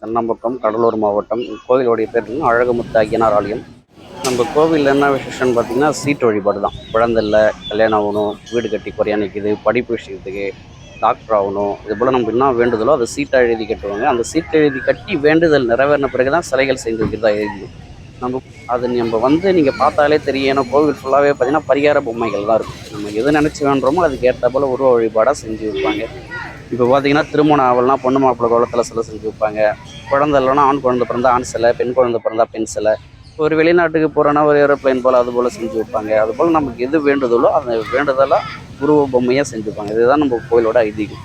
தென்னம்பக்கம், கடலூர் மாவட்டம். கோவிலுடைய பேர் அழகுமுத்து ஐயனார் ஆலயம். நம்ம கோவிலில் என்ன விசேஷம்னு பார்த்தீங்கன்னா, சீட்டு வழிபாடு தான். குழந்தை இல்லை, கல்யாணம் ஆகணும், வீடு கட்டி குறையா நிற்கிது, படிப்பு விஷயத்துக்கு, டாக்டர் ஆகணும், இது போல் நம்ம என்ன வேண்டுதலோ அதை சீட்டாக எழுதி கட்டுவாங்க. அந்த சீட்டை எழுதி கட்டி வேண்டுதல் நிறைவேறின பிறகு தான் சிலைகள் செஞ்சு வைக்கிறதா எழுதி நம்ம அது நீங்கள் பார்த்தாலே தெரியும். ஏன்னா கோவில் ஃபுல்லாகவே பார்த்தீங்கன்னா பரிகார பொம்மைகள் தான் இருக்கும். நம்ம எது நினச்சி வேண்டுறோமோ அதுக்கு ஏற்ற போல் உருவ வழிபாடாக செஞ்சு வைப்பாங்க. இப்போ பார்த்தீங்கன்னா திருமணம் ஆவல்னா பொண்ணு மாப்பிள்ளை கோலத்தில் சிலை செஞ்சு வைப்பாங்க. குழந்தை இல்லைனா ஆண் குழந்தை பிறந்தா ஆண் சிலை, பெண் குழந்தை பிறந்தா பெண் சிலை. ஒரு வெளிநாட்டுக்கு போகிறோன்னா ஒரு ஏரோப்ளைன் போல் அது போல் செஞ்சு வைப்பாங்க. அதுபோல் நமக்கு எது வேண்டுதலோ அந்த வேண்டுதலாக உருவ பொம்மையாக செஞ்சு வைப்பாங்க. இதுதான் நம்ம கோயிலோட ஐதீகம்.